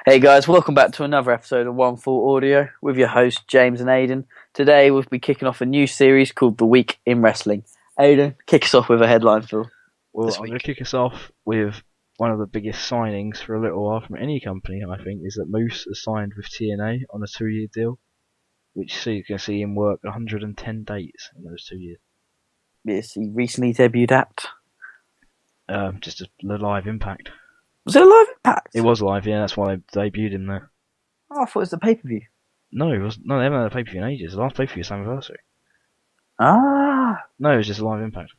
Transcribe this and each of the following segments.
Hey guys, welcome back to another episode of One Full Audio with your hosts James and Aidan. Today we'll be kicking off a new series called The Week in Wrestling. Aidan, kick us off with a headline for Well, this I'm week. going to kick us off with one of the biggest signings for a little while from any company, I think, is that Moose has signed with TNA on a 2-year deal, which you can see him work 110 days in those 2 years. Yes, he recently debuted at. Just a live Impact. Was it a live Impact? It was live, yeah, that's why they debuted him there. Oh, I thought it was the pay-per-view. No, they haven't had a pay-per-view in ages. The last pay-per-view was anniversary. Ah. No, it was just a live Impact.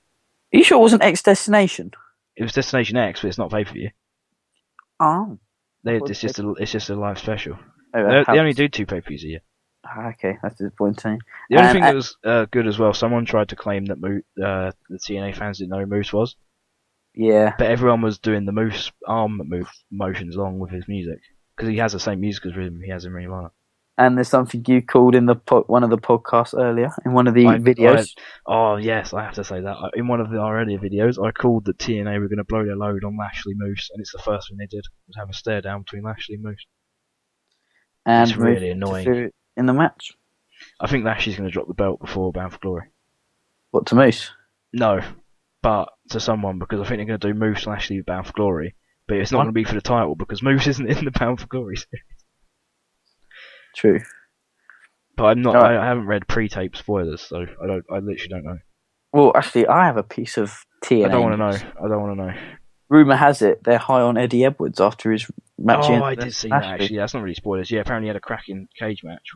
Are you sure it wasn't X Destination? It was Destination X, but it's not pay-per-view. Oh. It's just a live special. Oh, They only do 2 pay-per-views a year. Okay, that's disappointing. The only thing that was good as well, someone tried to claim that the TNA fans didn't know who Moose was. Yeah. But everyone was doing the Moose arm motions along with his music. Because he has the same music as Rhythm he has in Ring of Honor. And there's something you called in one of the podcasts earlier, in one of the videos. Oh, yes, I have to say that. In one of our earlier videos, I called that TNA were going to blow their load on Lashley Moose, and it's the first thing they did, was have a stare down between Lashley and Moose. And it's really annoying. In the match? I think Lashley's going to drop the belt before Bound for Glory. What, to Moose? No, but to someone, because I think they're going to do Moose and Lashley Bound for Glory, but it's not going to be for the title, because Moose isn't in the Bound for Glory series. True. But I'm not. I haven't read pre-tape spoilers, so I literally don't know. Well, actually, I have a piece of TNA. I don't want to know. Rumor has it they're high on Eddie Edwards after his match. Oh, I did see that actually. That's not really spoilers. Yeah, apparently he had a cracking cage match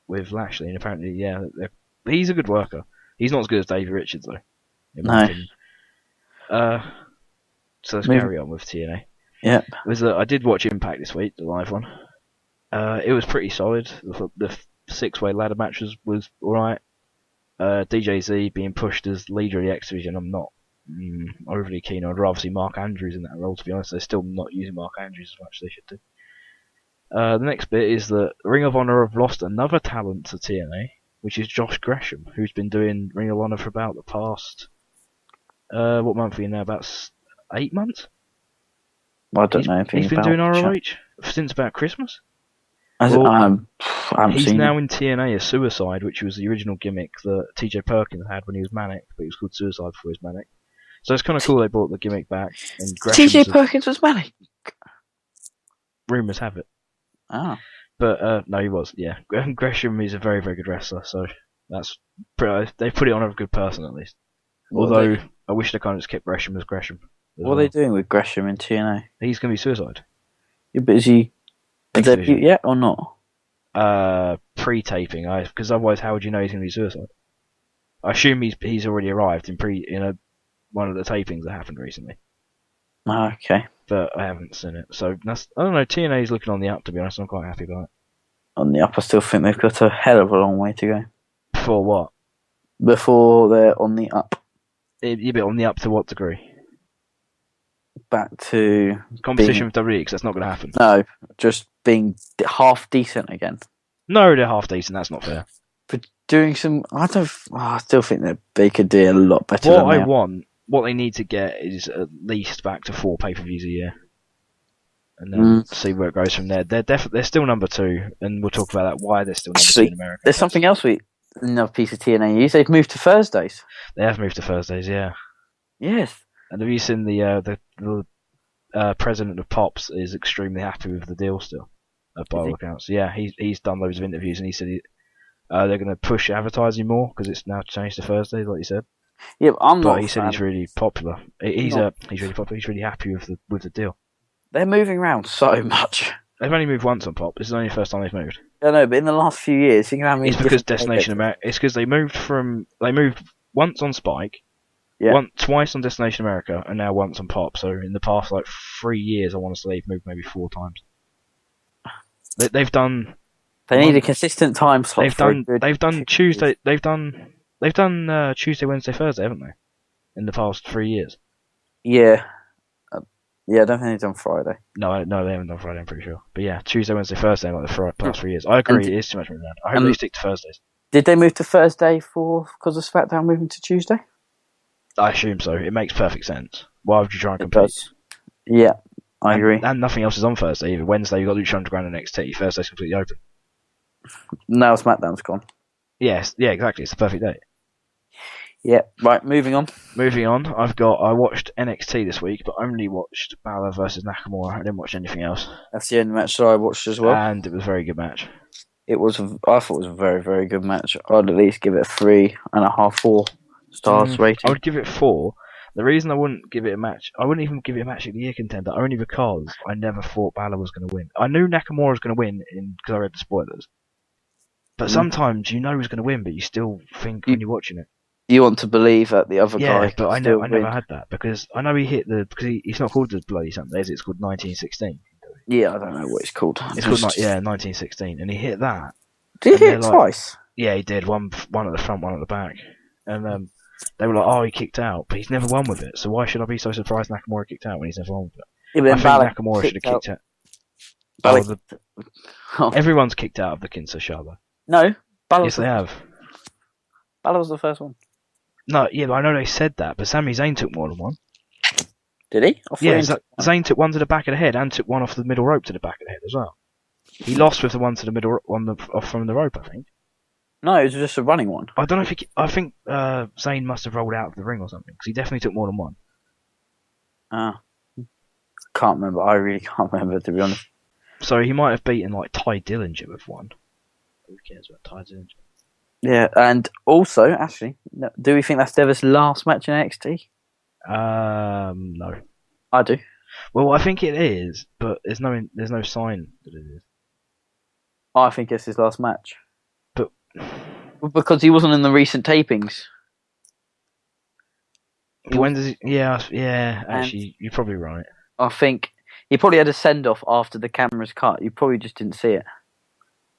with Lashley, and apparently, yeah, he's a good worker. He's not as good as Davey Richards though. In my opinion. So let's carry on with TNA. Yeah. I did watch Impact this week, the live one. It was pretty solid. The 6-way ladder match was alright. DJZ being pushed as leader of the X Division, I'm not overly keen. I'd rather see Mark Andrews in that role, to be honest. They're still not using Mark Andrews as much as they should do. The next bit is that Ring of Honor have lost another talent to TNA, which is Josh Gresham, who's been doing Ring of Honor for about the past... what month are we in now? About 8 months? I don't know. He's been doing ROH since about Christmas. He's now in TNA as Suicide, which was the original gimmick that TJ Perkins had when he was Manic, but he was called Suicide before he was Manic. So it's kind of cool they brought the gimmick back. And TJ Perkins was Manic? Rumours have it. Ah. But no, he was, yeah. Gresham is a very, very good wrestler, so they put it on a good person at least. Although, I wish they kind of just kept Gresham as Gresham. What are they doing with Gresham in TNA? He's going to be Suicide. Yeah, but is he debut yet or not? Pre-taping, because otherwise how would you know he's going to be Suicide? I assume he's already arrived in one of the tapings that happened recently. Okay. But I haven't seen it, so I don't know. TNA's looking on the up, to be honest. I'm quite happy about it. On the up, I still think they've got a hell of a long way to go. For what? Before they're on the up. You'd be on the up to what degree? Back to competition with WWE, because that's not going to happen. No, just being half decent again. No, they're half decent. That's not fair. But doing some, I still think that they could do a lot better. What they need to get is at least back to 4 pay-per-views a year, and then see where it goes from there. They're still number 2, and we'll talk about that. Why they're still number 2 in America. There's something else another piece of TNA news. They've moved to Thursdays. They have moved to Thursdays, yeah. Yes. And have you seen the president of Pops is extremely happy with the deal still, by all accounts. Yeah, he's done loads of interviews, and he said they're going to push advertising more because it's now changed to Thursdays, like you said. Yeah, but he said he's really popular. He's really popular. He's really happy with the deal. They're moving around so much. They've only moved once on Pop. This is only the first time they've moved. I know, but in the last few years, think about how many. It's because Destination America. It's because they moved once on Spike. Yeah. Twice on Destination America, and now once on Pop. So in the past 3 years, I want to say they've moved maybe 4 times. They've done. They need a consistent time slot. They've done Tuesday. They've done Tuesday, Wednesday, Thursday, haven't they? In the past 3 years. Yeah. Yeah, I don't think they've done Friday. No, they haven't done Friday. I'm pretty sure. But yeah, Tuesday, Wednesday, Thursday, like the past 3 years. I agree. It is too much moving around. I hope they stick to Thursdays. Did they move to Thursday because of SmackDown moving to Tuesday? I assume so. It makes perfect sense. Why would you try and compete? Yeah, I agree. And nothing else is on Thursday either. Wednesday you got Lucha Underground and NXT. Thursday's completely open. Now SmackDown's gone. Yes, yeah, exactly. It's the perfect day. Yeah, right, moving on. Moving on, I watched NXT this week, but only watched Balor versus Nakamura. I didn't watch anything else. That's the only match that I watched as well. And it was a very good match. I thought it was a very, very good match. I'd at least give it a 3.5, 4 stars rating. I would give it 4. The reason I wouldn't give it a match, I wouldn't even give it a match of the year contender, only because I never thought Balor was going to win. I knew Nakamura was going to win because I read the spoilers. But sometimes you know who's going to win, but you still think when you're watching it. You want to believe that the other guy. Yeah, but I never had that because I know he hit because he's not called the bloody something, is it? It's called 1916. Yeah, I don't know what it's called. It's called 1916, and he hit that. Did he hit it twice? Yeah, he did. One at the front, one at the back, and they were like, "Oh, he kicked out," but he's never won with it. So why should I be so surprised Nakamura kicked out when he's never won with it? Yeah, I think Nakamura should have kicked out. Everyone's kicked out of the Kinshasa. No, yes, they have. Balor was the first one. No, yeah, but I know they said that, but Sami Zayn took more than one. Did he? Yeah, Zayn took one to the back of the head and took one off the middle rope to the back of the head as well. He lost with the one to the middle off from the rope, I think. No, it was just a running one. I don't know if I think Zayn must have rolled out of the ring or something because he definitely took more than one. Can't remember. I really can't remember, to be honest. So he might have beaten like Ty Dillinger with one. Who cares about Ty Dillinger? Yeah, and also, actually, do we think that's Deva's last match in NXT? No. I do. Well, I think it is, but there's no sign that it is. I think it's his last match. But because he wasn't in the recent tapings. When does he? Yeah. Actually, you're probably right. I think he probably had a send off after the camera's cut. You probably just didn't see it.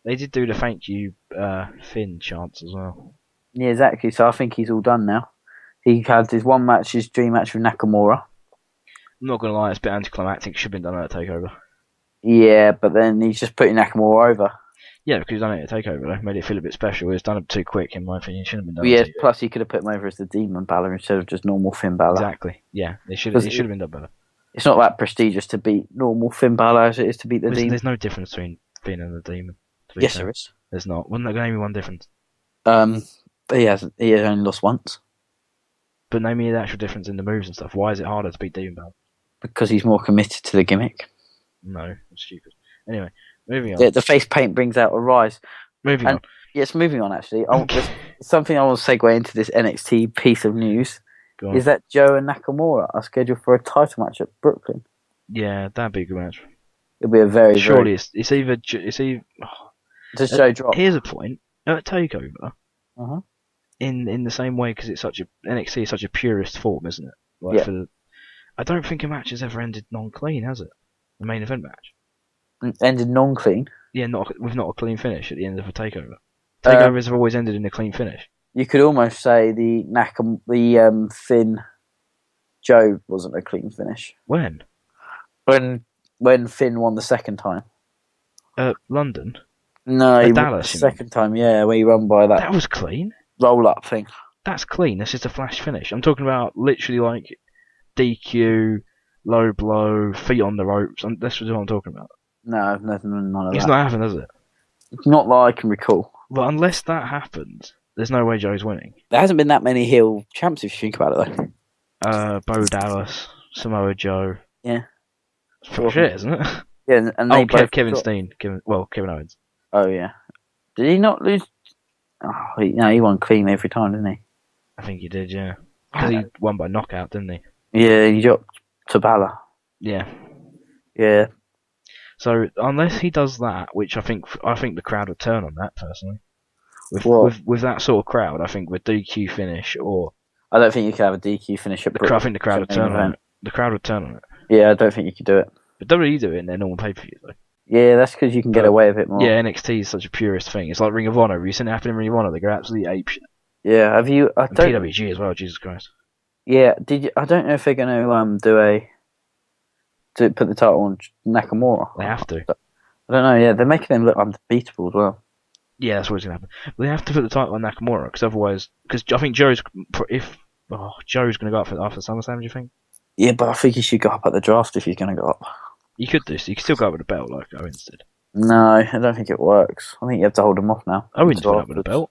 They did do the thank you Finn chants as well. Yeah, exactly. So I think he's all done now. He had his his dream match with Nakamura. I'm not gonna lie, it's a bit anticlimactic. Should have been done at a takeover. Yeah, but then he's just putting Nakamura over. Yeah, because he's done it at a takeover. Though. Made it feel a bit special. It's done it too quick, in my opinion. Shouldn't have been done. Yeah, plus he could have put him over as the Demon Balor instead of just normal Finn Balor. Exactly. Yeah, it should have been done better. It's not that prestigious to beat normal Finn Balor as it is to beat the Demon. There's no difference between Finn and the Demon. Yes, there is. There's not. Wouldn't that name me one difference? But he has only lost once. But name me the actual difference in the moves and stuff. Why is it harder to beat Demon Balor? Because he's more committed to the gimmick. No, it's stupid. Anyway, moving on. The face paint brings out a rise. Moving on. Yes, moving on actually. Something I want to segue into this NXT piece of news is that Joe and Nakamura are scheduled for a title match at Brooklyn. Yeah, that'd be a good match. It'll be a very Surely it's either. Does Joe drop? Here's a point. At TakeOver, in the same way, because it's NXT is such a purist form, isn't it? Like I don't think a match has ever ended non-clean, has it? The main event match ended non-clean. Yeah, with not a clean finish at the end of a takeover. Takeovers have always ended in a clean finish. You could almost say the Finn Joe wasn't a clean finish. When Finn won the second time. London. No, Dallas. The second time, yeah, where he won by that. That was clean. Roll up thing. That's clean. That's just a flash finish. I'm talking about literally like DQ, low blow, feet on the ropes. That's what I'm talking about. No, none of that. It's not happened, has it? Not that I can recall. Well, unless that happens, there's no way Joe's winning. There hasn't been that many heel champs if you think about it, though. Bo Dallas, Samoa Joe. Yeah. It's pretty shit, isn't it? Yeah, and they both Kevin Steen. Kevin Owens. Oh, yeah. Did he not lose? Oh, he won clean every time, didn't he? I think he did, yeah. Because he won by knockout, didn't he? Yeah, he dropped to Balor. Yeah. Yeah. So unless he does that, which I think the crowd would turn on that personally. With that sort of crowd, I think with DQ finish or I don't think you could have a DQ finish at I think the crowd would turn on it. The crowd would turn on it. Yeah, I don't think you could do it. But WWE do it in their normal pay-per-views though. Yeah, that's because you can get away with it more. Yeah, NXT is such a purist thing. It's like Ring of Honor. Have you seen it happen in Ring of Honor? They go absolutely apeshit. Yeah, have you? And PWG as well. Jesus Christ. Yeah, did you? I don't know if they're going to put the title on Nakamura. They have to. I don't know. Yeah, they're making him look unbeatable as well. Yeah, that's what's going to happen. But they have to put the title on Nakamura because otherwise, I think Joe's going to go up after SummerSlam. Do you think? Yeah, but I think he should go up at the draft if he's going to go up. You could do so. You could still go out with a belt like Owens did. No, I don't think it works. I think you have to hold him off now. Owens until went out with a afterwards. belt.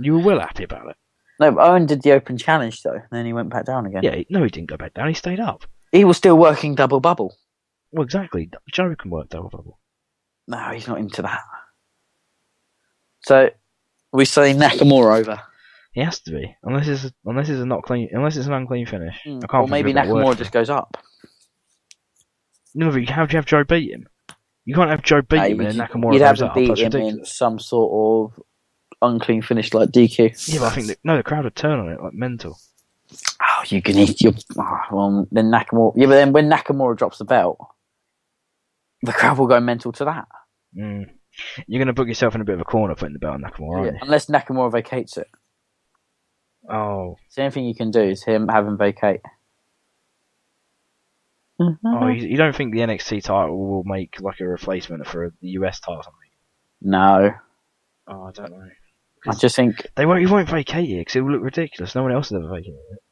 You were well happy about it. No, but Owen did the open challenge though, and then he went back down again. Yeah, no, he didn't go back down. He stayed up. He was still working double bubble. Well, exactly. Joe can work double bubble. No, he's not into that. So we say Nakamura over. He has to be, unless it's a not clean, unless it's an unclean finish. I can't. Or maybe Nakamura just goes up. No, but how do you have Joe beat him? You can't have Joe beat him and then Nakamura You'd have goes to up. beat That's him in ridiculous. some sort of unclean finish like DQ. Yeah, but I think the crowd would turn on it like mental. Oh, you can eat your. Well, then Nakamura. Yeah, but then when Nakamura drops the belt, the crowd will go mental to that. You're going to book yourself in a bit of a corner putting the belt on Nakamura, aren't you? Unless Nakamura vacates it. Oh. So the only thing you can do is have him vacate. Oh, you don't think the NXT title will make like a replacement for the US title or something? No. Oh, I don't know. I just think. He won't vacate it because it will look ridiculous. No one else has ever vacated it.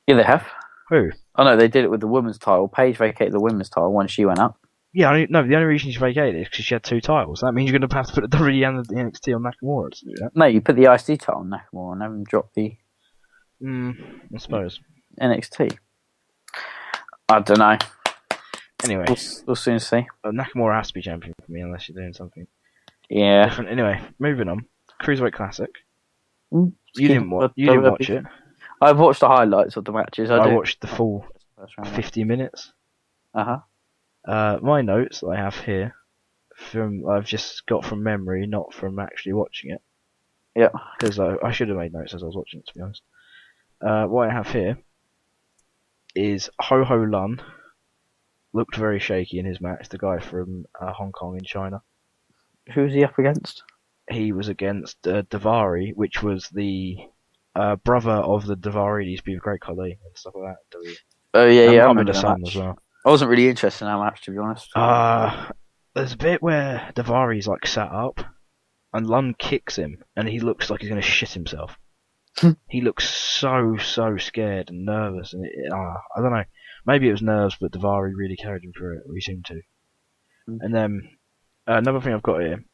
Yeah, they have. Who? Oh no, they did it with the women's title. Paige vacated the women's title when she went up. Yeah, no, the only reason she vacated it is because she had 2 titles. That means you're going to have to put the WWE and the NXT on Nakamura to do that. No, you put the IC title on Nakamura and have him drop the I suppose. NXT. I don't know. Anyway, we'll soon see. Nakamura has to be champion for me unless you're doing something Yeah. different. Anyway, moving on. Cruiserweight Classic. You didn't watch it. I've watched the highlights of the matches. I watched the full 50 minutes. My notes that I have here, I've just got from memory, not from actually watching it. Yeah. Because I should have made notes as I was watching it, to be honest. What I have here is Ho Ho Lun. Looked very shaky in his match. The guy from Hong Kong in China. Who was he up against? He was against Davari, which was the brother of the Davari that used to be with Great Khali and stuff like that. Oh yeah, I remember remember the that son match. as well. I wasn't really interested in that match, to be honest. There's a bit where Davari's like sat up, and Lund kicks him, and he looks like he's going to shit himself. He looks so scared and nervous, and I don't know. Maybe it was nerves, but Davari really carried him through it, or he seemed to. And then another thing I've got here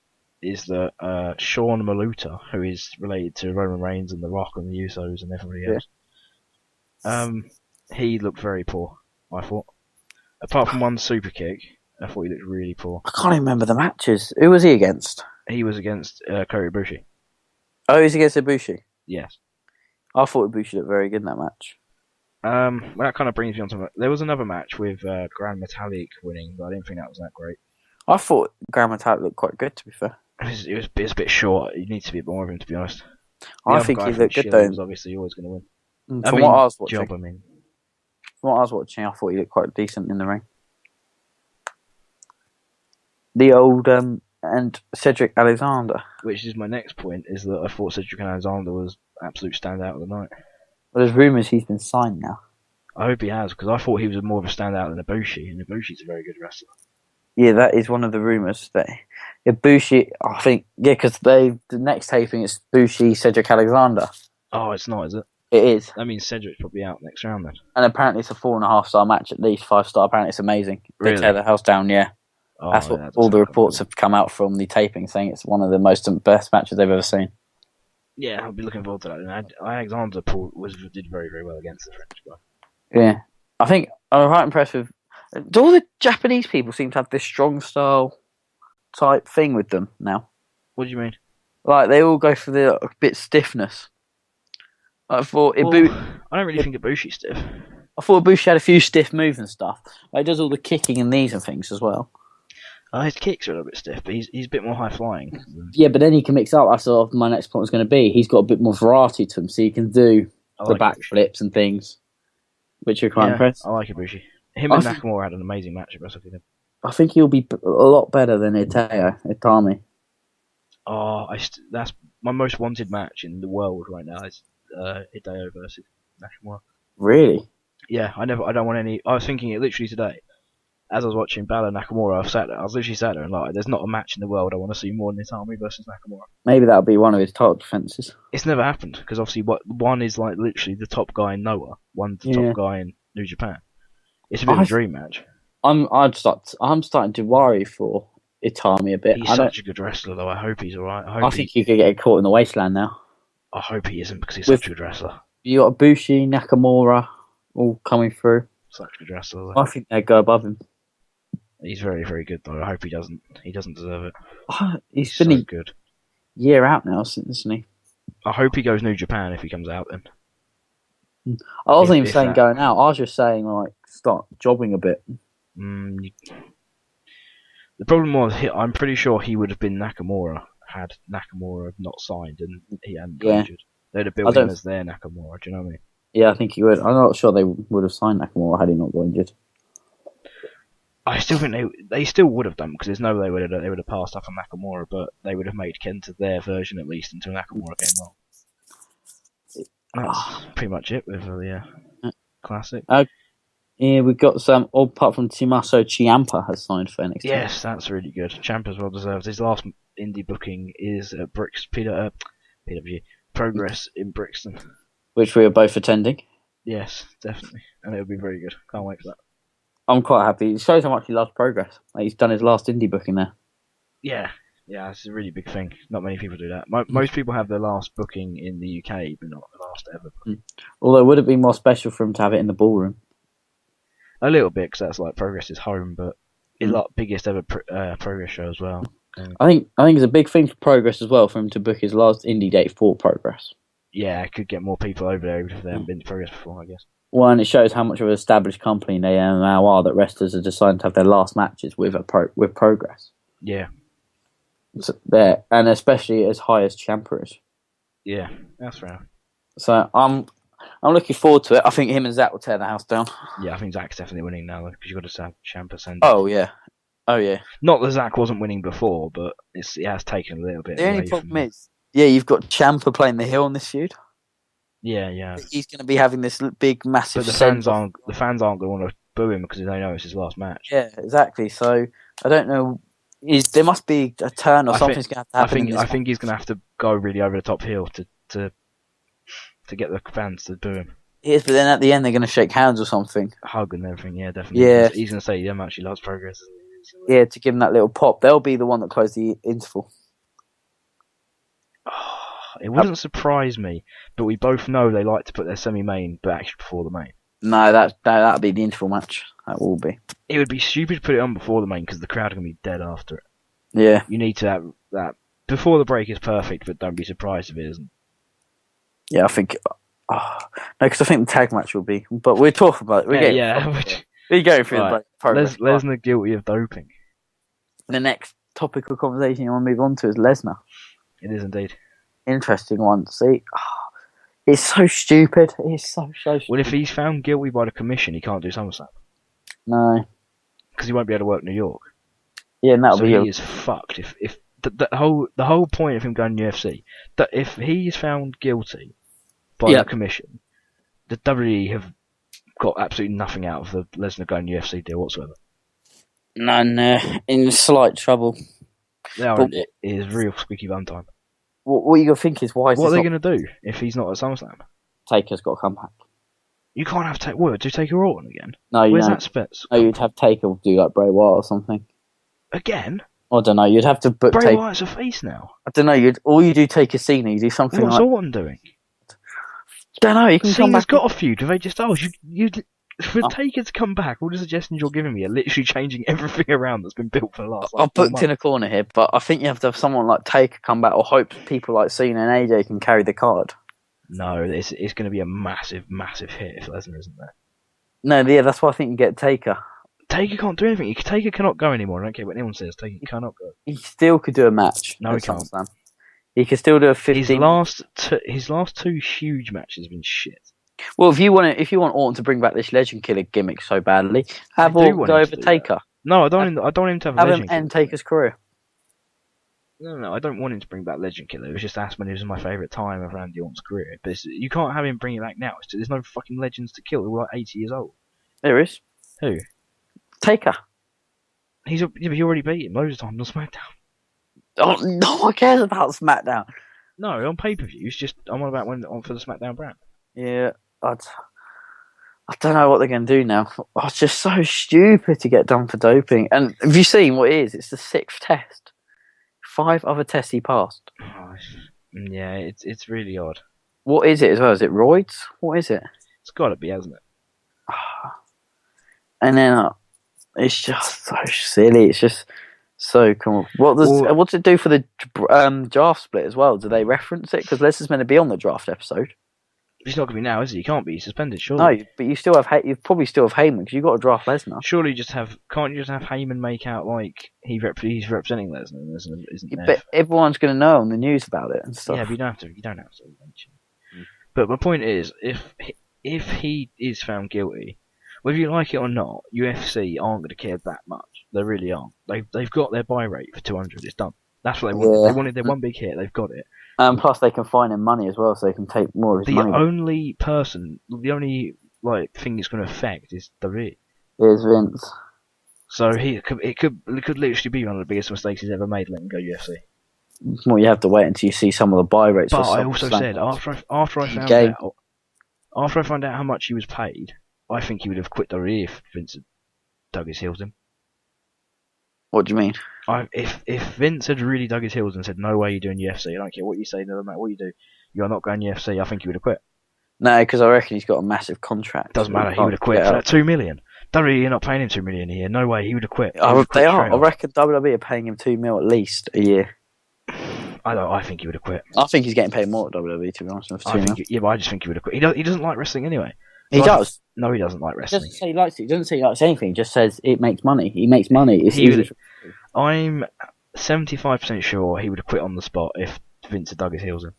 is that Sean Maluta, who is related to Roman Reigns and The Rock and the Usos and everybody else, he looked very poor, I thought. Apart from one super kick, I thought he looked really poor. I can't even remember the matches. Who was he against? He was against Kota Ibushi. Oh, he was against Ibushi? Yes. I thought Ibushi looked very good in that match. Well, that kind of brings me on to... There was another match with Grand Metalik winning, but I didn't think that was that great. I thought Grand Metalik looked quite good, to be fair. It was a bit short. You need to be a bit more of him, to be honest. I think he looked good, though. Was obviously always going to win. From what I was watching, From what I was watching, I thought he looked quite decent in the ring. The old and Cedric Alexander. Which is my next point, is that I thought Cedric Alexander was absolute standout of the night. Well, there's rumours he's been signed now. I hope he has, because I thought he was more of a standout than Ibushi, and Ibushi's a very good wrestler. Yeah, that is one of the rumours. That Ibushi, I think, because the next taping is Ibushi, Cedric Alexander. Oh, it's not, is it? It is. That means Cedric's probably out next round then. And apparently it's a 4.5-star match at least, 5-star. Apparently it's amazing. They Really? tear the house down, yeah. Oh, That's what all the reports have come out from the taping, saying it's one of the best matches they've ever seen. Yeah, I'll be looking forward to that. And Alexander did very, very well against the French guy. Yeah. I think I'm quite impressed with... Do all the Japanese people seem to have this strong style type thing with them now? What do you mean? Like, they all go for the bit stiffness. I thought I don't really think Ibushi's stiff. I thought Ibushi had a few stiff moves and stuff. Like, he does all the kicking and knees and things as well. His kicks are a little bit stiff, but he's a bit more high flying. Yeah, but then he can mix up. That's sort of my next point was going to be. He's got a bit more variety to him, so he can do the backflips and things, which are quite impressive. I like Ibushi. Him and Nakamura had an amazing match at Wrestle Kingdom. I think he'll be a lot better than Itami. Oh, that's my most wanted match in the world right now. Is Hideo versus Nakamura. Really? Yeah, I don't want any. I was thinking it literally today. As I was watching Balor Nakamura, I was literally sat there and like, there's not a match in the world I want to see more than Itami versus Nakamura. Maybe that'll be one of his title defenses. It's never happened, because obviously one is like literally the top guy in Noah, one's the top guy in New Japan. It's a bit of a dream match. I'm starting to worry for Itami a bit. He's such a good wrestler, though. I hope he's alright. I think he could get caught in the wasteland now. I hope he isn't, because he's With- such a good wrestler. You got Ibushi, Nakamura, all coming through. Such a good wrestler, though. I think they'd go above him. He's very, very good, though. I hope he doesn't. He doesn't deserve it. He's So been a good. year out now, isn't he? I hope he goes New Japan if he comes out then. I wasn't even If saying that- going out. I was just saying like start jobbing a bit. The problem was, I'm pretty sure he would have been Nakamura had Nakamura not signed and he hadn't got injured. They'd have built him as their Nakamura. Do you know what I mean? Yeah, I think he would. I'm not sure they would have signed Nakamura had he not got injured. I still think they still would have done, because there's no way they would have passed up on Nakamura, but they would have made Kenta their version at least until Nakamura came along. That's pretty much it with the classic. Yeah, we've got some. All apart from Tommaso Ciampa has signed for NXT. Yes, that's really good. Ciampa's well deserved. His last indie booking is at PW Progress in Brixton. Which we are both attending. Yes, definitely, and it'll be very good. Can't wait for that. I'm quite happy. It shows how much he loves Progress. Like, he's done his last indie booking there. Yeah, it's a really big thing. Not many people do that. Most people have their last booking in the UK, but not the last ever booking. Although, would it be more special for him to have it in the ballroom? A little bit, because that's like Progress's home, but it's like biggest ever Progress show as well. I think it's a big thing for Progress as well for him to book his last indie date for Progress. Yeah, it could get more people over there if they haven't been to Progress before, I guess. Well, and it shows how much of an established company they now are that wrestlers are deciding to have their last matches with Progress. Yeah. So there, and especially as high as Ciampa is. Yeah, that's fair. So I'm looking forward to it. I think him and Zack will tear the house down. Yeah, I think Zack's definitely winning now, because you've got to have Ciampa send. Oh yeah. Not that Zack wasn't winning before, but it has taken a little bit. The only problem is, you've got Ciampa playing the heel in this feud. Yeah. He's going to be having this big, massive. But the fans aren't going to want to boo him because they know it's his last match. Yeah, exactly. So I don't know. There must be a turn or something's going to have to happen. I think he's going to have to go really over the top heel to get the fans to boo him. Yes, but then at the end they're going to shake hands or something. Hug and everything. Yeah, definitely. Yeah. He's going to say how much he loves Progress. Yeah, to give him that little pop. They'll be the one that closed the interval. It wouldn't surprise me, but we both know they like to put their semi-main actually before the main. No, that'll be the interval match. That will be. It would be stupid to put it on before the main because the crowd are going to be dead after it. Yeah. You need to have that before the break is perfect, but don't be surprised if it isn't. Yeah, I think. No, because I think the tag match will be. But we'll talk about it. We're going through the progress. Lesnar guilty of doping. The next topical conversation you want to move on to is Lesnar. It is indeed. Interesting one. See, it's so stupid. It's so stupid. Well, if he's found guilty by the commission, he can't do SummerSlam. No. Because he won't be able to work New York. Yeah, and that'll be. He is fucked. If the whole point of him going to UFC, that if he is found guilty by the commission, the WWE have got absolutely nothing out of the Lesnar going UFC deal whatsoever. No, in slight trouble. It is real squeaky bum time. What you got to think is why is what are they going to do if he's not at SummerSlam? Taker's got to come back. You can't have Taker. Do Taker Orton again? No, where's that Spence? No, you'd have Taker do like Bray Wyatt or something. Again? I don't know. You'd have to book Bray Wyatt's a face now. I don't know. All you do Taker Cena. You do something. What's Orton doing? Don't know. You can come back. Got a feud. Have they just? For Taker to come back, all the suggestions you're giving me are literally changing everything around that's been built for the last. I've booked in a corner here, but I think you have to have someone like Taker come back, or hope people like Cena and AJ can carry the card. No, it's going to be a massive, massive hit if Lesnar isn't there. No, yeah, that's why I think you get Taker. Taker can't do anything. Taker cannot go anymore. I don't care what anyone says. Taker cannot go. He still could do a match. No, he can't. He could still do a 15. His last two huge matches have been shit. Well, if you want Orton to bring back this Legend Killer gimmick so badly, have Orton go over Taker. No, I don't want him to have a Legend Killer. Have him end Taker's career. No, I don't want him to bring back Legend Killer. It was just that's when he was my favourite time of Randy Orton's career. But you can't have him bring it back now. There's no fucking legends to kill. They're like 80 years old. There is. Who? Taker. But he already beat him loads of times on SmackDown. Oh, no one cares about SmackDown. No, on pay-per-views, I'm on about when on for the SmackDown brand. Yeah, I don't know what they're going to do now. Oh, it's just so stupid to get done for doping. And have you seen what it is? It's the 6th test. 5 other tests he passed. Oh, yeah, it's really odd. What is it as well? Is it roids? What is it? It's got to be, hasn't it? And then it's just so silly. It's just so cool. What's it do for the draft split as well? Do they reference it? Because Lester's meant to be on the draft episode. He's not going to be now, is he? He can't be. He's suspended, surely. No, but you still have you probably still have Heyman because you've got to draft Lesnar. Surely can't you just have Heyman make out like he's representing Lesnar and Lesnar isn't there? But everyone's going to know on the news about it and stuff. Yeah, but you don't have to mention. But my point is, if he is found guilty, whether you like it or not, UFC aren't going to care that much. They really aren't. They've got their buy rate for 200. It's done. That's what they wanted. Yeah. They wanted their one big hit. They've got it. Plus, they can fine him money as well, so they can take more of his money. The only thing it's going to affect is the rate. Is Vince. So it could literally be one of the biggest mistakes he's ever made, letting go UFC. Well, you have to wait until you see some of the buy rates. But I also said after I found out how much he was paid, I think he would have quit WWE if Vince had dug his heels in. What do you mean? If Vince had really dug his heels and said, "No way, you're doing UFC. I don't care what you say, no matter what you do, you're not going UFC," I think he would have quit. No, because I reckon he's got a massive contract. Doesn't matter. He would have quit for that $2 million. WWE, you're not paying him $2 million a year. No way, he would have quit. They are. I reckon WWE are paying him $2 million at least a year. I think he would have quit. I think he's getting paid more at WWE, to be honest. With but I just think he would have quit. He doesn't like wrestling anyway. He does. No, he doesn't like wrestling. He doesn't say he likes it. He doesn't say he likes anything. He just says it makes money. He makes money. It's easy. I'm 75% sure he would have quit on the spot if Vince had dug his heels in.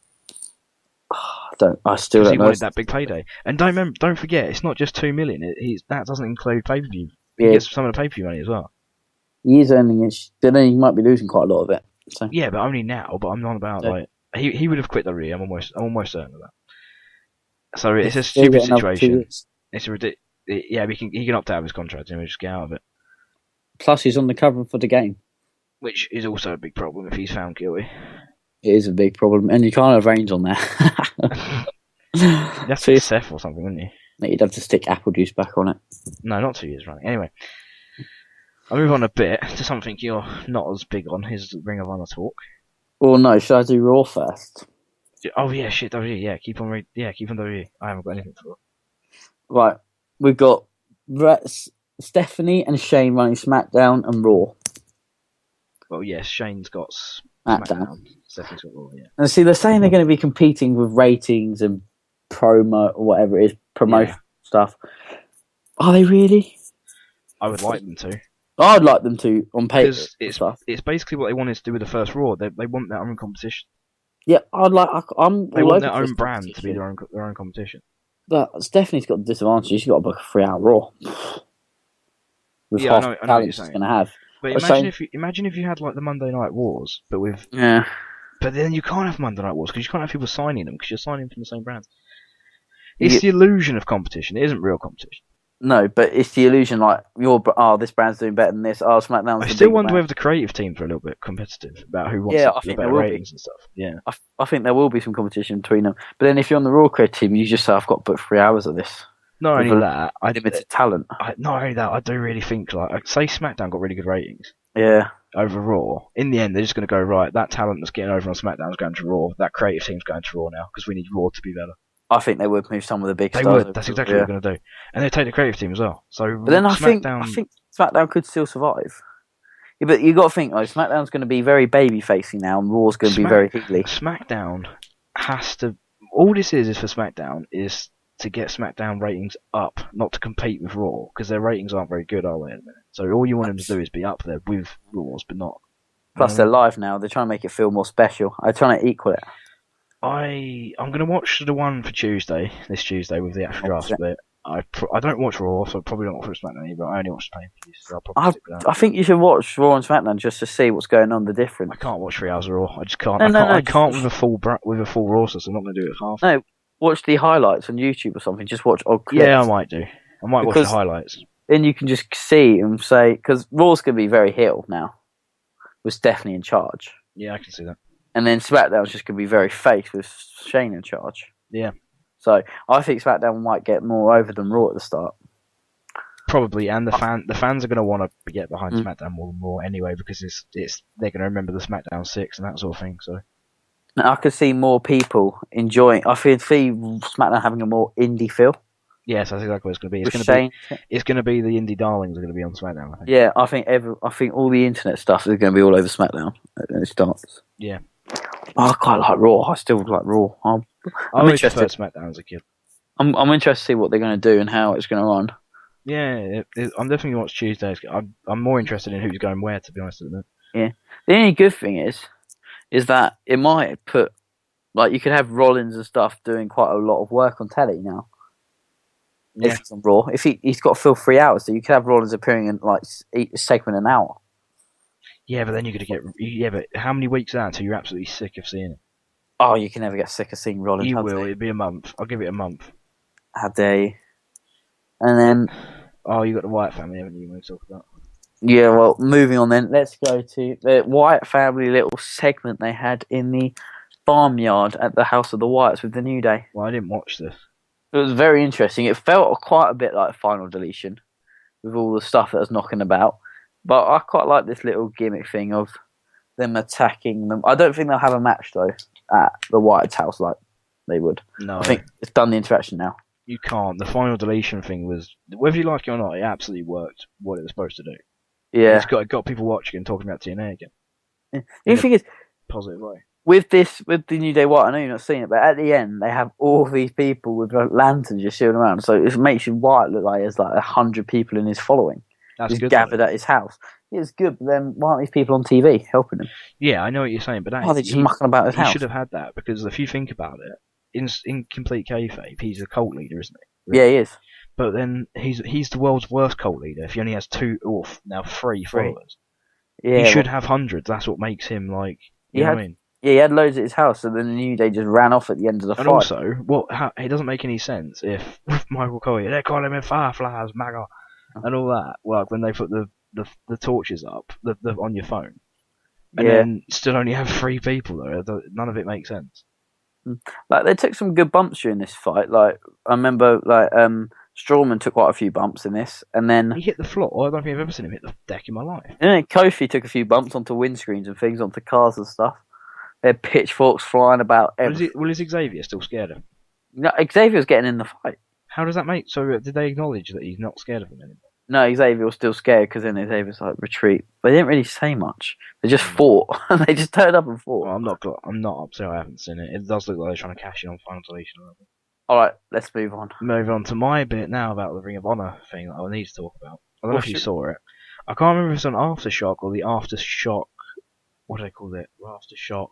I still don't know. He wanted that big payday. And don't forget, it's not just $2 million. That doesn't include pay-per-view. He gets some of the pay-per-view money as well. He is earning it, but then he might be losing quite a lot of it. So. Yeah, but only now. But I'm not about he would have quit the I'm almost certain of that. So it's a stupid situation. It's ridiculous. Yeah, he can opt out of his contract and just get out of it. Plus, he's on the cover for the game, which is also a big problem if he's found guilty. It is a big problem, and you can't have Reigns on there. You have to be Seth or something, wouldn't you? You'd have to stick apple juice back on it. No, not 2 years running. Anyway, I'll move on a bit to something you're not as big on, his Ring of Honor talk. Well, no, should I do Raw first? Oh yeah, shit, WWE, keep on WWE. I haven't got anything for it. Right, we've got Stephanie and Shane running SmackDown and Raw. Well, yes, Shane's got SmackDown. Stephanie's got Raw, yeah. And see, they're saying they're going to be competing with ratings and promo or whatever it is, promotion stuff. Are they really? I would like them to. I'd like them to on paper. It's basically what they wanted to do with the first Raw. They want their own competition. Yeah, they want their own brand to be their own competition. But Stephanie's got the disadvantage. She's got to book a 3-hour Raw. With half the talent she's going to have. But imagine if you had like the Monday Night Wars, but with But then you can't have Monday Night Wars because you can't have people signing them because you're signing from the same brands. It's the illusion of competition. It isn't real competition. No, but it's the illusion like this brand's doing better than this. SmackDown's. I still wonder whether the creative teams are a little bit competitive about who wants the better ratings and stuff. Yeah, I think there will be some competition between them. But then if you're on the Raw creative team, you just say I've got to put 3 hours of this. Not only that, limited talent. Not only that, I do really think say SmackDown got really good ratings. Yeah. Over Raw. In the end, they're just going to go right. That talent that's getting over on SmackDown is going to Raw. That creative team's going to Raw now because we need Raw to be better. I think they would move some of the big stars. They would. That's exactly what they're going to do. And they take the creative team as well. So, but then I think SmackDown could still survive. Yeah, but you got to think SmackDown's going to be very baby facing now, and Raw's going to be very heely. SmackDown has to. All this is for SmackDown is to get SmackDown ratings up, not to compete with Raw, because their ratings aren't very good, are they? At the minute? So all you want them to do is be up there with Raw's, but not. Plus, they're live now. They're trying to make it feel more special. They're trying to equal it. I'm going to watch the one for this Tuesday with the actual draft bit. I don't watch Raw, so I probably don't watch SmackDown either. I only watch the pay-per-views, so I think you should watch Raw and SmackDown just to see what's going on, the difference. I can't watch 3 hours of Raw. I just can't. I can't with a full Raw, so I'm not going to do it with half. No, watch the highlights on YouTube or something. Just watch odd clips. Yeah, I might do. I might watch the highlights. Then you can just see and say, because Raw's going to be very heel now, with Stephanie in charge. Yeah, I can see that. And then SmackDown's just going to be very face with Shane in charge. Yeah. So I think SmackDown might get more over than Raw at the start. Probably, and the fans are going to want to get behind SmackDown more and more anyway, because they're going to remember the SmackDown 6 and that sort of thing. So I could see more people enjoying. I feel SmackDown having a more indie feel. Yes, that's exactly what it's going to be. It's going to be the indie darlings are going to be on SmackDown. I think. Yeah, I think all the internet stuff is going to be all over SmackDown when it starts. Yeah. I quite like Raw. I still like Raw. I'm interested. SmackDown as a kid. I'm interested to see what they're going to do and how it's going to run. Yeah, I'm definitely going to watch Tuesdays. I'm more interested in who's going where, to be honest with you. Yeah. The only good thing is that it might put, like, you could have Rollins and stuff doing quite a lot of work on telly now. Yeah. If he's on Raw, if he's got to fill 3 hours, so you could have Rollins appearing in like each segment an hour. Yeah, but then you're gonna get. But how many weeks out until you're absolutely sick of seeing it? Oh, you can never get sick of seeing Rollins. You will. It'd be a month. I'll give it a month. How dare you? And then. Oh, you got the Wyatt family, haven't you? Want to talk about? Yeah, well, moving on then. Let's go to the Wyatt family little segment they had in the farmyard at the House of the Wyatts with the New Day. Well, I didn't watch this. It was very interesting. It felt quite a bit like Final Deletion with all the stuff that was knocking about. But I quite like this little gimmick thing of them attacking them. I don't think they'll have a match, though, at the Wyatts' house like they would. No. I think it's done the interaction now. You can't. The Final Deletion thing was, whether you like it or not, it absolutely worked what it was supposed to do. Yeah. It got people watching and talking about TNA again. Yeah. The thing is, positive way. With the New Day Wyatt, I know you're not seeing it, but at the end they have all these people with lanterns just shooting around, so it makes Wyatt look like there's like 100 people in his following. That's good. Gathered at his house. It's good, but then why aren't these people on TV helping him? Yeah, I know what you're saying, but they're just mucking about his house. He should have had that, because if you think about it, in complete kayfabe, he's a cult leader, isn't he? Really? Yeah, he is. But then he's the world's worst cult leader. If he only has 2 or now 3 followers, he should have hundreds. That's what makes him like. You know what I mean? Yeah, he had loads at his house, and then the New Day just ran off at the end of the fight. And also, it doesn't make any sense if Michael Cole, they call him Fireflies, MAGA, and all that. Like when they put the torches up on your phone, and then still only have 3 people there. None of it makes sense. Like they took some good bumps during this fight. Like I remember, Strowman took quite a few bumps in this, and then he hit the floor. I don't think I've ever seen him hit the deck in my life. Yeah, Kofi took a few bumps onto windscreens and things, onto cars and stuff. They had pitchforks flying about. Well, is Xavier still scared of him? No, Xavier's getting in the fight. How does that make? So did they acknowledge that he's not scared of him anymore? No, Xavier was still scared because then Xavier's like retreat. They didn't really say much. They just fought. They just turned up and fought. Well, I'm not upset. I haven't seen it. It does look like they're trying to cash in on Final Deletion. All right, let's move on. Move on to my bit now about the Ring of Honor thing that I need to talk about. I don't know if you saw it. I can't remember if it's on Aftershock or the Aftershock. What do they call it? Aftershock.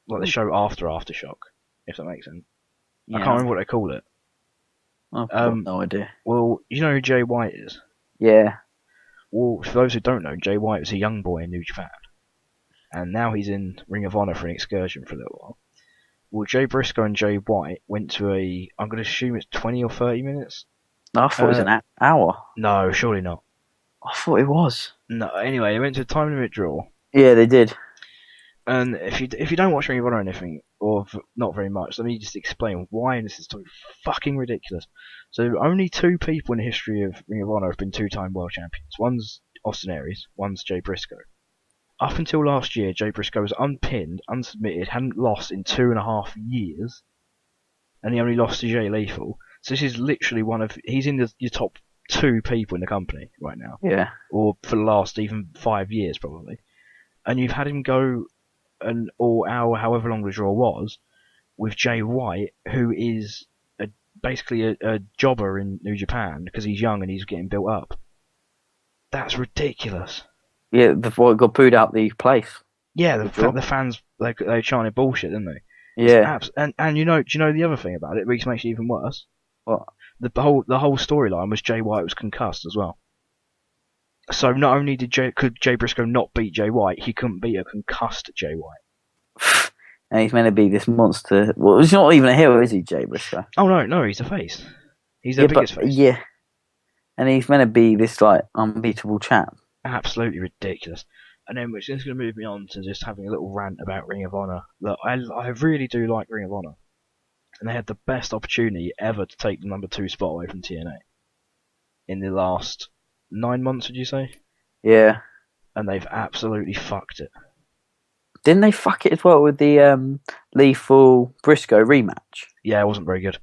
Like the show after Aftershock, if that makes sense. Yeah. I can't remember what they call it. I've got no idea. Well, you know who Jay White is? Yeah. Well, for those who don't know, Jay White was a young boy in New Japan. And now he's in Ring of Honor for an excursion for a little while. Well, Jay Briscoe and Jay White went to I'm going to assume it's 20 or 30 minutes? No, I thought it was an hour. No, surely not. I thought it was. No, anyway, they went to a time limit draw. Yeah, they did. And if you don't watch Ring of Honor or anything, or not very much, let me just explain why this is so fucking ridiculous. So only 2 people in the history of Ring of Honor have been 2-time world champions. One's Austin Aries, one's Jay Briscoe. Up until last year, Jay Briscoe was unpinned, unsubmitted, hadn't lost in 2.5 years, and he only lost to Jay Lethal. So this is literally he's in your top 2 people in the company right now. Yeah. Or for the last even 5 years probably. And you've had him go an all-hour, however long the draw was, with Jay White, who is basically a jobber in New Japan because he's young and he's getting built up. That's ridiculous. Yeah, before it got booed out the place. Yeah, the fans they chanted bullshit, didn't they? Yeah. And do you know the other thing about it, which makes it even worse? What? The whole storyline was Jay White was concussed as well. So not only could Jay Briscoe not beat Jay White, he couldn't beat a concussed Jay White. And he's meant to be this monster. Well, he's not even a hero, is he, Jay Briscoe? Oh no, he's a face. He's the biggest face. Yeah. And he's meant to be this like unbeatable champ. Absolutely ridiculous. And then, which is going to move me on to just having a little rant about Ring of Honor. Look, I really do like Ring of Honor. And they had the best opportunity ever to take the number 2 spot away from TNA. In the last 9 months, would you say? Yeah. And they've absolutely fucked it. Didn't they fuck it as well with the Lethal Briscoe rematch? Yeah, it wasn't very good.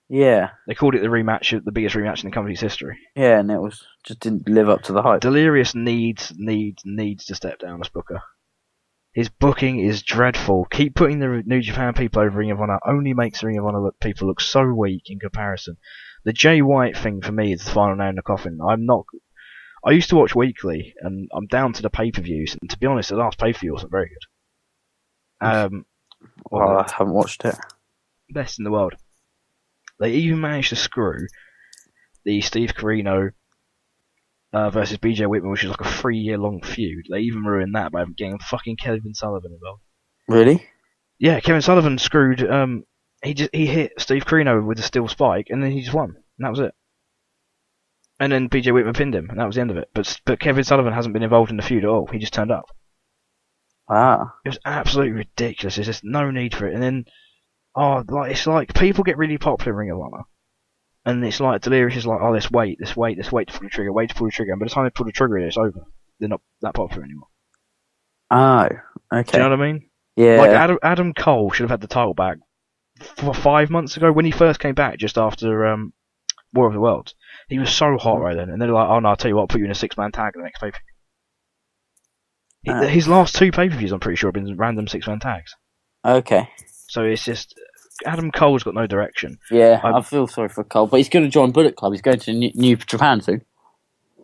Yeah. They called it the biggest rematch in the company's history. Yeah, and it was just didn't live up to the hype. Delirious needs to step down as booker. His booking is dreadful. Keep putting the New Japan people over Ring of Honor only makes Ring of Honor people look so weak in comparison. The Jay White thing for me is the final nail in the coffin. I used to watch weekly, and I'm down to the pay-per-views, and to be honest, the last pay-per-view wasn't very good. Well, I haven't watched it. Best in the world. They even managed to screw the Steve Corino versus BJ Whitman, which is like a 3-year-long feud. They even ruined that by getting fucking Kevin Sullivan involved. Really? Yeah, Kevin Sullivan screwed. He hit Steve Corino with a steel spike, and then he just won, and that was it. And then BJ Whitman pinned him, and that was the end of it. But Kevin Sullivan hasn't been involved in the feud at all. He just turned up. Wow. It was absolutely ridiculous. There's just no need for it. And then, it's like people get really popular in Ring of Honor, and it's like Delirious is like, let's wait to pull the trigger, wait to pull the trigger. And by the time they pull the trigger, it's over. They're not that popular anymore. Oh, okay. Do you know what I mean? Yeah. Like Adam Cole should have had the title back 5 months ago when he first came back, just after War of the Worlds. He was so hot right then, and they're like, "Oh no, I'll tell you what, I'll put you in a 6-man tag in the next pay-per-view." His last 2 pay-per-views, I'm pretty sure, have been random 6-man tags. Okay. So it's just Adam Cole's got no direction. Yeah, I feel sorry for Cole, but he's going to join Bullet Club. He's going to New Japan soon.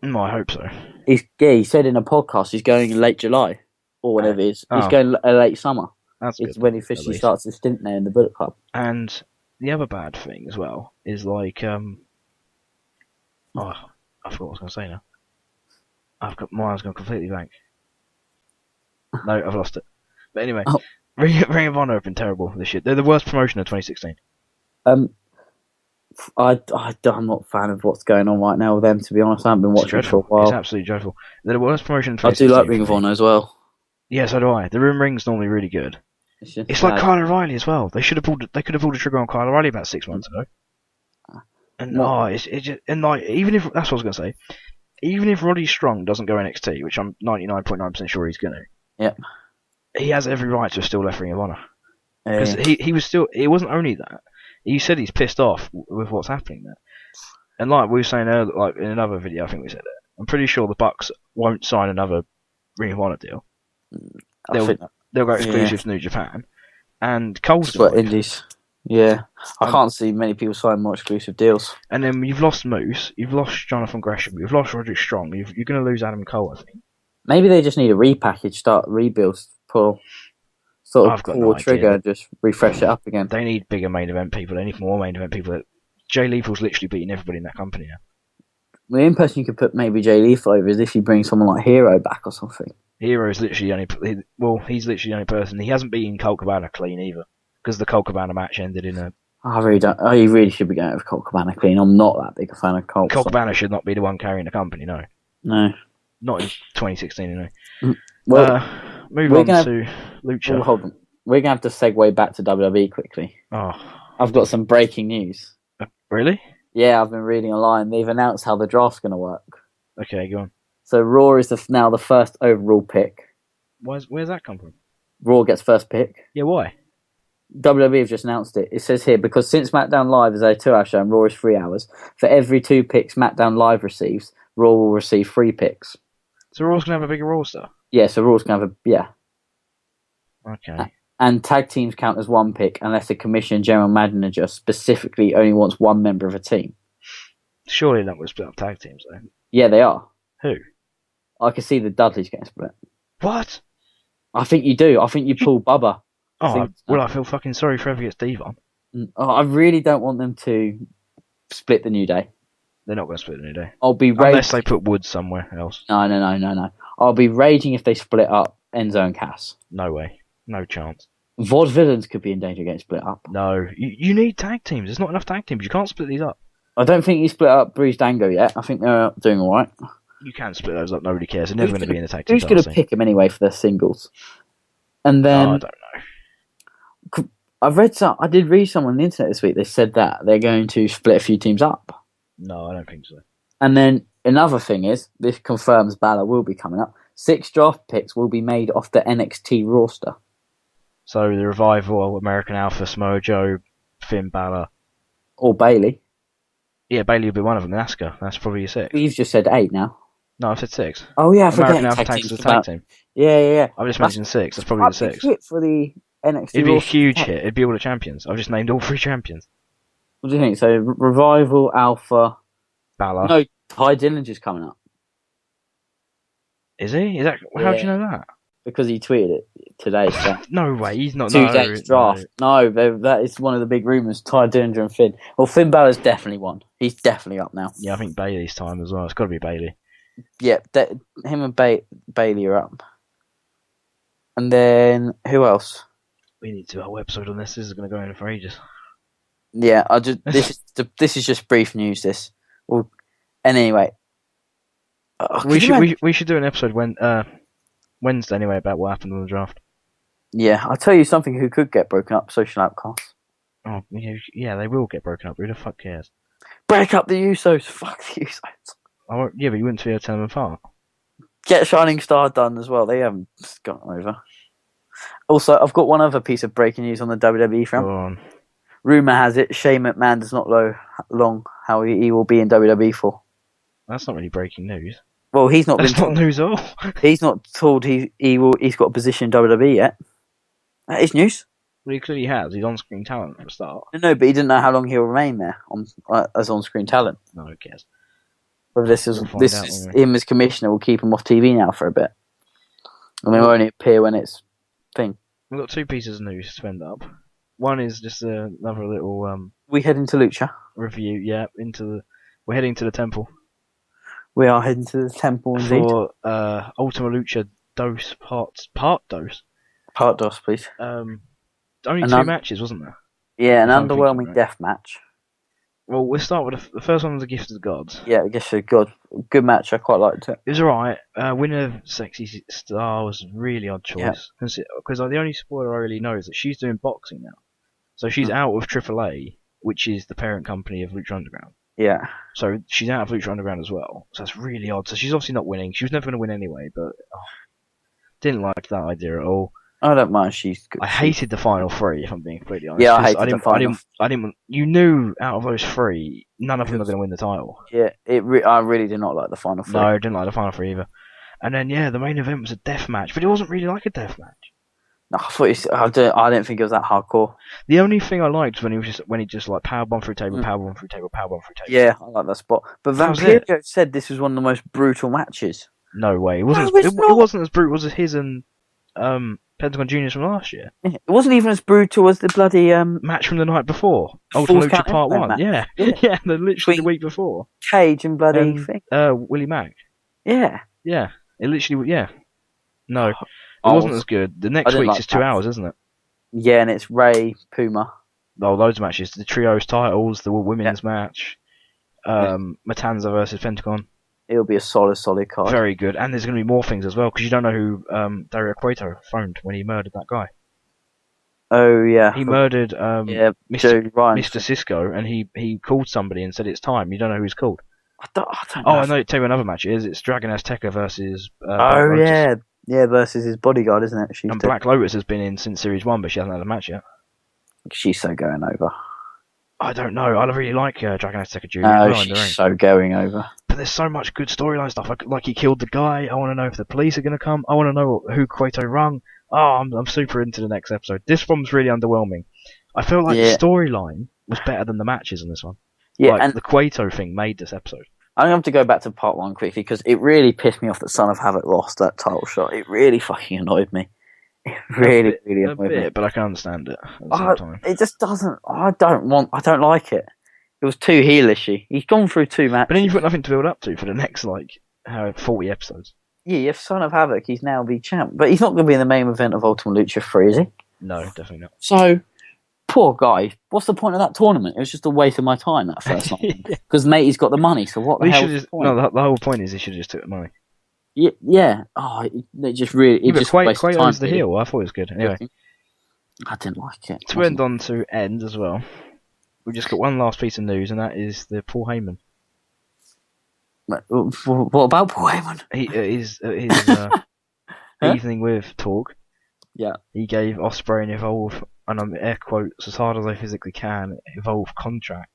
I hope so. He said in a podcast he's going in late July or whatever it is. He's going late summer. That's it's good, when he officially starts his stint there in the Bullet Club. And the other bad thing as well is like, I forgot what I was going to say now. My mind's gone completely blank. No, I've lost it. But anyway, Ring of Honor have been terrible this year. They're the worst promotion of 2016. I'm not a fan of what's going on right now with them, to be honest. I haven't been watching it for a while. It's absolutely dreadful. They're the worst promotion of 2016. I do like Ring of Honor as well. Yeah, so do I. The ring's normally really good. It's like Kyle O'Reilly as well. They could have pulled the trigger on Kyle O'Reilly about 6 months ago. And even if that's what I was going to say, even if Roddy Strong doesn't go NXT, which I'm 99.9% sure he's going to, he has every right to have still left Ring of Honor, because he was still. It wasn't only that. He said he's pissed off with what's happening there, and like we were saying earlier, like in another video, I think we said it. I'm pretty sure the Bucks won't sign another Ring of Honor deal. They'll go exclusive to New Japan, and Cole's got indies. Yeah, I can't see many people sign more exclusive deals. And then you've lost Moose, you've lost Jonathan Gresham, you've lost Roderick Strong, you're going to lose Adam Cole, I think. Maybe they just need a repackage, start rebuilds, pull the trigger and just refresh it up again. They need bigger main event people, they need more main event people. Jay Lethal's literally beating everybody in that company now. The only person you could put maybe Jay Lethal over is if you bring someone like Hero back or something. Hero is literally he's literally the only person. He hasn't beaten Colt Cabana clean either, because the Colt Cabana match ended in a... I really don't. He really should be going with Colt Cabana clean. I'm not that big a fan of Colt. Colt Cabana should not be the one carrying the company, no. No. Not in 2016, anyway. Well, move on to Lucha. Well, hold on. We're going to have to segue back to WWE quickly. Oh. I've got some breaking news. Really? Yeah, I've been reading online. They've announced how the draft's going to work. Okay, go on. So Raw is now the first overall pick. Where's that come from? Raw gets first pick. Yeah, why? WWE have just announced it. It says here, because since SmackDown Live is a 2-hour show and Raw is 3 hours, for every 2 picks SmackDown Live receives, Raw will receive 3 picks. So Raw's going to have a bigger roster? Yeah, so Raw's going to have yeah. Okay. And tag teams count as 1 pick unless the commission general manager specifically only wants 1 member of a team. Surely that would split up tag teams, though. Yeah, they are. Who? I can see the Dudleys getting split. What? I think you do. I think you pull Bubba. I feel fucking sorry for ever gets Devon. I really don't want them to split the New Day. They're not going to split the New Day. Unless they put Woods somewhere else. No. I'll be raging if they split up Enzo and Cass. No way. No chance. Vaudevillains could be in danger of getting split up. No. You need tag teams. There's not enough tag teams. You can't split these up. I don't think you split up Bruce Dango yet. I think they're doing alright. You can split those up. Nobody cares. They're never going to be in the tag team Who's going title to scene. pick them anyway for their singles? And then I don't know. I did read someone on the internet this week. They said that they're going to split a few teams up. No, I don't think so. And then another thing is, this confirms Balor will be coming up. 6 draft picks will be made off the NXT roster. So the Revival, American Alpha, Samoa Joe, Finn Balor. Or Bailey. Yeah, Bailey will be one of them. And Asuka. That's probably your 6. You've just said 8 now. No, I've said 6. Oh yeah, I forget. American Alpha Tanks is a tag team. Yeah. I've just mentioned 6. That's probably the 6. Hit for the NXT It'd be a roster. huge hit. It'd be all the champions. I've just named all 3 champions. What do you think? So Revival, Alpha. Balor. No, Ty Dillinger's coming up. Is he? Is that? How do you know that? Because he tweeted it today. So. No way. He's not. 2 days draft. No, that is one of the big rumours. Ty Dillinger and Finn. Well, Finn Balor's definitely one. He's definitely up now. Yeah, I think Bailey's time as well. It's got to be Bailey. Yeah, him and Bailey are up. And then who else? We need to do a whole episode on this. This is going to go in for ages. Yeah, this is just brief news. This. Well, and anyway, we should do an episode Wednesday anyway about what happened in the draft. Yeah, I'll tell you something who could get broken up. Social Outcasts. Oh yeah, they will get broken up. Who the fuck cares? Break up the Usos. Fuck the Usos. Yeah, but you wouldn't be able to tell them apart. Get Shining Star done as well. They haven't gotten over. Also, I've got one other piece of breaking news on the WWE front. Go on. Rumour has it Shane McMahon does not know long how he will be in WWE for. That's not really breaking news. Well, he's not. That's not news at all. He's not told he's got a position in WWE yet. That is news. Well, he clearly has. He's on-screen talent for a start. No, but he didn't know how long he'll remain there as on-screen talent. No, who cares? Whether this is him as commissioner will keep him off TV now for a bit. I mean, he'll only appear when it's thing. We've got 2 pieces of news to spend up. One is just another little We head into Lucha. review. Yeah, we're heading to the temple. We are heading to the temple indeed. For Ultima Lucha part dose. Part dos, please. Only 2 matches, wasn't there? Yeah, an If I'm underwhelming thinking right. death match. Well, we'll start with the first one was the Gift of the Gods. Yeah, I guess so. Good match. I quite liked it. It was alright. Winner Sexy Star was a really odd choice. Because the only spoiler I really know is that she's doing boxing now. So she's out of AAA, which is the parent company of Lucha Underground. Yeah. So she's out of Lucha Underground as well. So that's really odd. So she's obviously not winning. She was never going to win anyway, but didn't like that idea at all. I don't mind. She's good. I hated the final 3, if I'm being completely honest. Yeah, I hated the final. I didn't. You knew out of those 3, none of them were going to win the title. Yeah, I really did not like the final 3. No, I didn't like the final 3 either. And then the main event was a death match, but it wasn't really like a death match. No, I didn't think it was that hardcore. The only thing I liked when he just like powerbomb through table, powerbomb through table, powerbomb through table. Yeah, I like that spot. But Vampiro said this was one of the most brutal matches. No way, it wasn't as brutal as his and Pentagon Juniors from last year. It wasn't even as brutal as the bloody match from the night before. Ultimate Lucha Part 1. Match. Yeah, literally the week before. Cage and bloody thing. Willie Mack. Yeah. Yeah, it literally. Yeah. No, it wasn't as good. The next week's is 2 hours, isn't it? Yeah, and it's Ray Puma. Oh, loads of matches. The trios titles, the women's match, Matanza versus Pentagon. It'll be a solid card. Very good, and there's going to be more things as well because you don't know who Dario Cueto phoned when he murdered that guy. Oh yeah, he murdered Mr. Cisco, and he called somebody and said it's time. You don't know who he's called. I don't know. Oh, I know. Tell you another match it is. It's Dragon Azteca versus. Versus his bodyguard, isn't it? Black Lotus has been in since Series 1, but she hasn't had a match yet. She's so going over. I don't know. I really like Dragon Azteca Jr. Oh, she's so going over. But there's so much good storyline stuff. Like he killed the guy. I want to know if the police are going to come. I want to know who Cueto rung. Oh, I'm super into the next episode. This one's really underwhelming. I feel like the storyline was better than the matches in this one. Yeah, and the Cueto thing made this episode. I'm going to have to go back to part 1 quickly because it really pissed me off that Son of Havoc lost that title shot. It really fucking annoyed me. It really annoyed me. But I can understand it at the same time. It just doesn't. I don't like it. It was too heelishy. He's gone through 2 matches. But then you've got nothing to build up to for the next 40 episodes. Yeah, you have Son of Havoc. He's now the champ, but he's not going to be in the main event of Ultimate Lucha 3, is he? No, definitely not. So poor guy. What's the point of that tournament? It was just a waste of my time that first night. Because Matey's got the money, so what the hell? The whole point is he should have just took the money. Yeah. Oh, it just really. It just Quato's the heel. I thought it was good. Anyway, I didn't like it. To end on to end as well, we just got one last piece of news, and that is the Paul Heyman. What about Paul Heyman? His evening with Talk. Yeah. He gave Ospreay an Evolve, and I'm air quotes, as hard as I physically can, Evolve contract.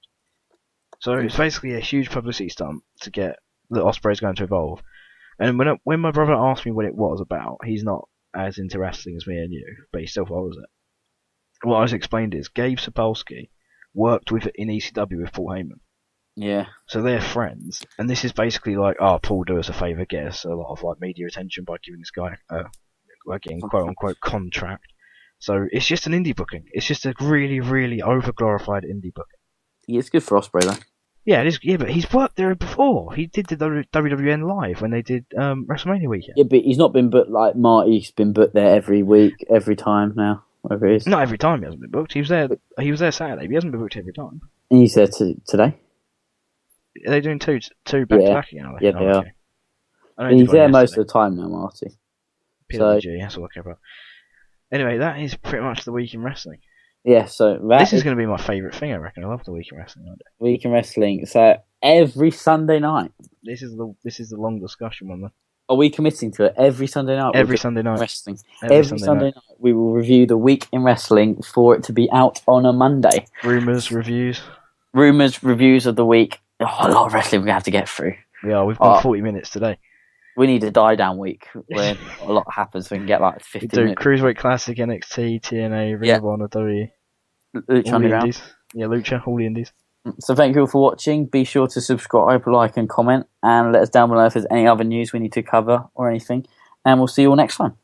So it's basically a huge publicity stunt to get that Ospreay's going to Evolve. And when my brother asked me what it was about, he's not as into wrestling as me and you, but he still follows it. What I was explained is Gabe Sapolsky worked in ECW with Paul Heyman. Yeah. So they're friends, and this is basically like, Paul, do us a favour, get us a lot of like media attention by giving this guy getting quote unquote contract. So it's just an indie booking. It's just a really, really over glorified indie booking. Yeah, it's good for Ospreay though. Yeah, it is. Yeah, but he's worked there before. He did the WWN live when they did WrestleMania weekend. Yeah, but he's not been booked like Marty's been booked there every week, every time now. Whatever it is. Not every time he hasn't been booked. He was there. He was there Saturday. But he hasn't been booked every time. And he's there today. Are they doing two back to back again? Yeah, they are. And he's there most of the time now, Marty. PWG, that's all I care about. Anyway, that is pretty much the week in wrestling. Yeah, so this is going to be my favourite thing, I reckon. I love the week in wrestling. Week in wrestling. So every Sunday night. This is the long discussion one, though. Are we committing to it every Sunday night? Every Sunday night. Wrestling. Every Sunday night we will review the week in wrestling for it to be out on a Monday. Rumours, reviews of the week. Oh, a lot of wrestling we're going to have to get through. Yeah, we've got 40 minutes today. We need a die-down week where a lot happens. So we can get like 15 minutes. Cruiserweight Classic, NXT, TNA, Ring of Honor, WWE. Lucha Underground. Yeah, Lucha, all the indies. So thank you all for watching. Be sure to subscribe, like and comment. And let us down below if there's any other news we need to cover or anything. And we'll see you all next time.